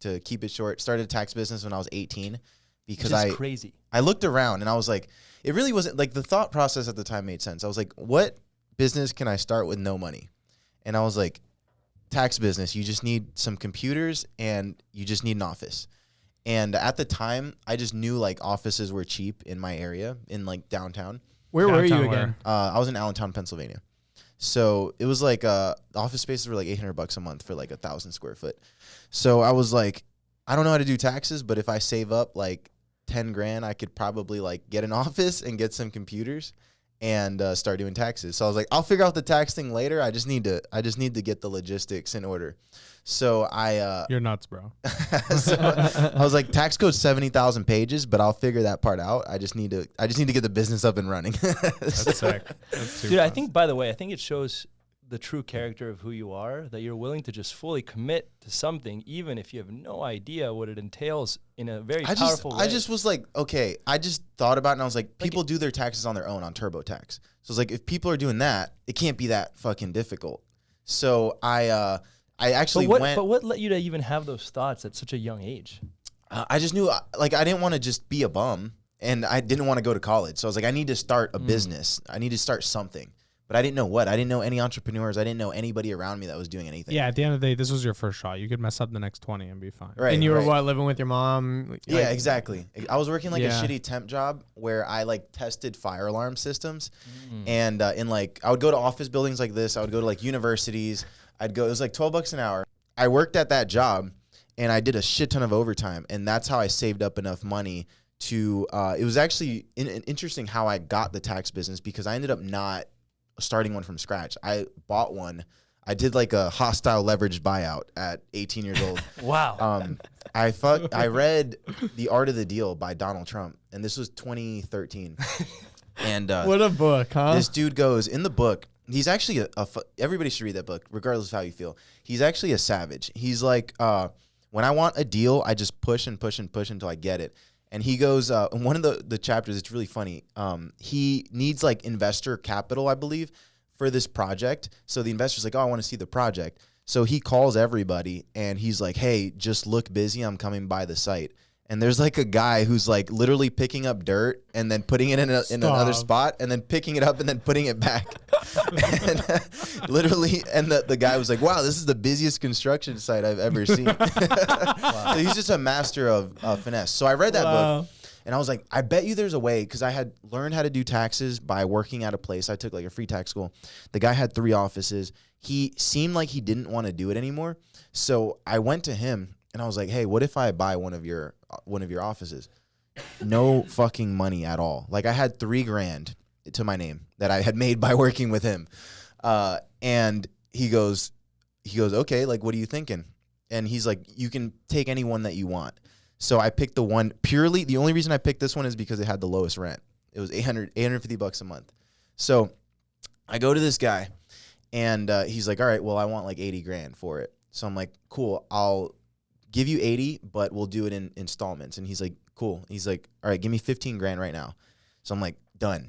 to keep it short, started a tax business when I was 18 because crazy. I looked around and I was like, it really wasn't like the thought process at the time made sense. I was like, what business can I start with no money? And I was like, tax business. You just need some computers and you just need an office. And at the time, I just knew like offices were cheap in my area in like downtown. Where were you again? I was in Allentown, Pennsylvania. So it was like the office spaces were like $800 a month for like 1,000 square foot. So I was like, I don't know how to do taxes, but if I save up like 10 grand, I could probably like get an office and get some computers and start doing taxes. So I was like, I'll figure out the tax thing later. I just need to get the logistics in order. So you're nuts, bro. So I was like, tax code's 70,000 pages, but I'll figure that part out. I just need to get the business up and running. That's sick. That's Dude, I think, by the way, I think it shows the true character of who you are, that you're willing to just fully commit to something, even if you have no idea what it entails in a very powerful way. I just was like, okay, I just thought about it and I was like, people do their taxes on their own on TurboTax. So it's like, if people are doing that, it can't be that fucking difficult. So I actually went. But what let you to even have those thoughts at such a young age? I just knew, like, I didn't want to just be a bum and I didn't want to go to college. So I was like, I need to start a business. I need to start something. But I didn't know what. I didn't know any entrepreneurs. I didn't know anybody around me that was doing anything. Yeah, at the end of the day, this was your first shot. You could mess up the next 20 and be fine. Right. And you were what, living with your mom? Like, yeah, exactly. I was working like a shitty temp job where I like tested fire alarm systems. And in like, I would go to office buildings like this. I would go to like universities. It was like $12 an hour. I worked at that job and I did a shit ton of overtime. And that's how I saved up enough money to, it was actually interesting how I got the tax business because I ended up not starting one from scratch. I bought one. I did like a hostile leveraged buyout at 18 years old. Wow. I read The Art of the Deal by Donald Trump, and this was 2013. And what a book, huh? This dude goes in the book. He's actually everybody should read that book, regardless of how you feel. He's actually a savage. He's like, when I want a deal, I just push and push and push until I get it. And he goes, in one of the chapters, it's really funny. He needs like investor capital, I believe, for this project. So the investor's like, oh, I want to see the project. So he calls everybody and he's like, hey, just look busy. I'm coming by the site. And there's like a guy who's like literally picking up dirt and then putting it in another spot and then picking it up and then putting it back. And literally, and the guy was like, wow, this is the busiest construction site I've ever seen. Wow. So he's just a master of finesse. So I read that book and I was like, I bet you there's a way, because I had learned how to do taxes by working at a place. I took like a free tax school. The guy had 3 offices. He seemed like he didn't want to do it anymore. So I went to him and I was like, hey, what if I buy one of your offices? No fucking money at all. Like I had $3 grand to my name that I had made by working with him. And he goes, okay, like, what are you thinking? And he's like, you can take any one that you want. So I picked the one purely. The only reason I picked this one is because it had the lowest rent. It was $850 a month. So I go to this guy and he's like, all right, well, I want like 80 grand for it. So I'm like, cool, I'll give you 80, but we'll do it in installments. And he's like, cool. He's like, all right, give me 15 grand right now. So I'm like, done.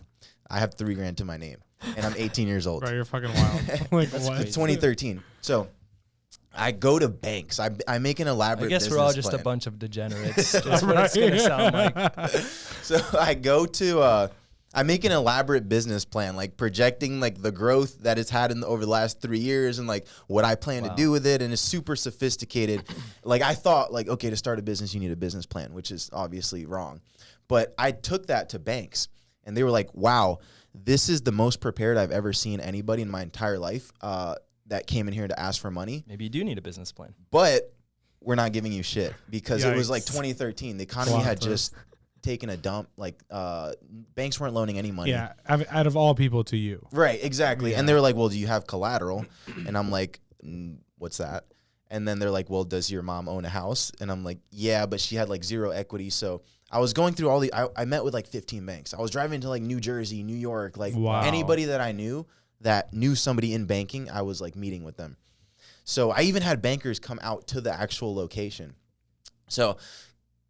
I have 3 grand to my name and I'm 18 years old. Bro, you're fucking wild. Like, what? It's 2013. So I go to banks. I make an elaborate business plan. I guess we're all just a bunch of degenerates. That's what it's going to sound like. So I go to, I make an elaborate business plan, like projecting like the growth that it's had over the last 3 years and like what I plan to do with it. And it's super sophisticated. Like I thought like, okay, to start a business, you need a business plan, which is obviously wrong. But I took that to banks and they were like, wow, this is the most prepared I've ever seen anybody in my entire life that came in here to ask for money. Maybe you do need a business plan. But we're not giving you shit because it was like 2013. The economy had just taken a dump. Like banks weren't loaning any money. Yeah, out of all people to you. Right, exactly. Yeah. And they were like, well, do you have collateral? And I'm like, what's that? And then they're like, well, does your mom own a house? And I'm like, yeah, but she had like 0 equity. So I was going through all I met with like 15 banks. I was driving to like New Jersey, New York, like anybody that I knew that knew somebody in banking, I was like meeting with them. So I even had bankers come out to the actual location. So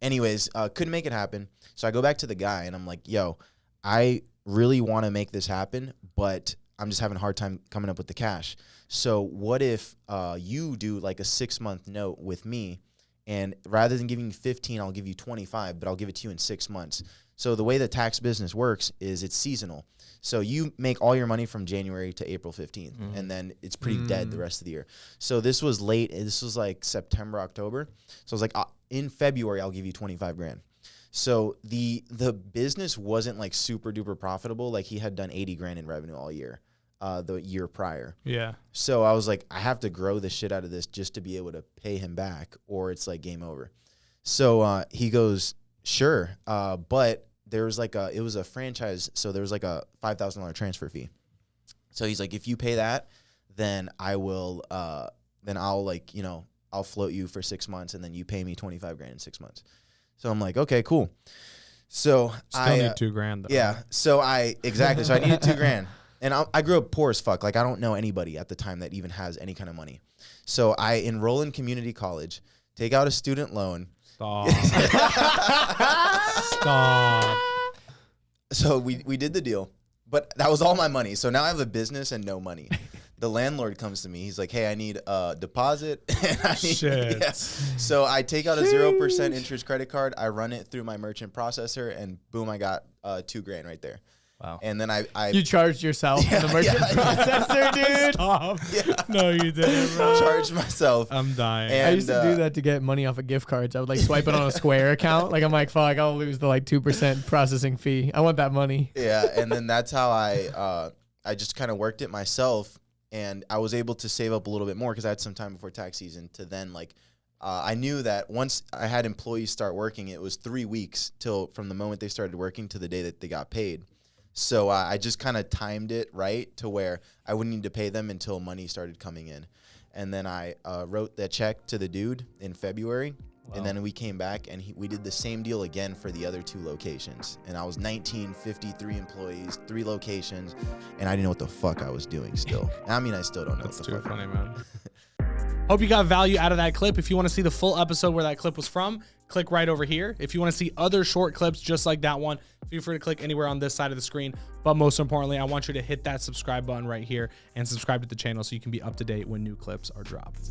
anyways, couldn't make it happen. So I go back to the guy and I'm like, yo, I really want to make this happen, but I'm just having a hard time coming up with the cash. So what if you do like a 6-month note with me And rather than giving you 15, I'll give you 25, but I'll give it to you in 6 months. So the way the tax business works is it's seasonal. So you make all your money from January to April 15th, and then it's pretty dead the rest of the year. So this was late. This was like September, October. So I was like, in February, I'll give you 25 grand. So the business wasn't like super duper profitable. Like he had done 80 grand in revenue all year, the year prior. Yeah. So I was like, I have to grow the shit out of this just to be able to pay him back, or it's like game over. So he goes, sure. But there was like it was a franchise. So there was like a $5,000 transfer fee. So he's like, if you pay that, then I will, then I'll like, you know, I'll float you for 6 months and then you pay me 25 grand in 6 months. So I'm like, okay, cool. So Still need $2,000 though. yeah. So exactly. So I needed 2 grand. And I grew up poor as fuck. Like I don't know anybody at the time that even has any kind of money. So I enroll in community college, take out a student loan. Stop. Stop. So we did the deal, but that was all my money. So now I have a business and no money. The landlord comes to me. He's like, hey, I need a deposit. And I need, Shit. yeah. So I take out a 0% interest credit card. I run it through my merchant processor, and boom, I got 2 grand right there. Wow. And then I You charged yourself in the merchant processor, dude. Stop. Yeah. No, you didn't, bro. charged myself. I'm dying. And I used to do that to get money off of gift cards. I would like swipe it on a Square account. Like I'm like, fuck, I'll lose the like 2% processing fee. I want that money. Yeah, and then that's how I just kind of worked it myself, and I was able to save up a little bit more because I had some time before tax season to then like I knew that once I had employees start working, it was 3 weeks till from the moment they started working to the day that they got paid. So I just kind of timed it right to where I wouldn't need to pay them until money started coming in. And then I wrote that check to the dude in February. Wow. And then we came back and we did the same deal again for the other 2 locations. And I was 19, 53 employees, 3 locations. And I didn't know what the fuck I was doing still. I mean, I still don't know That's what the too fuck. funny, man. Hope you got value out of that clip. If you want to see the full episode where that clip was from, click right over here. If you want to see other short clips just like that one, feel free to click anywhere on this side of the screen. But most importantly, I want you to hit that subscribe button right here and subscribe to the channel so you can be up to date when new clips are dropped.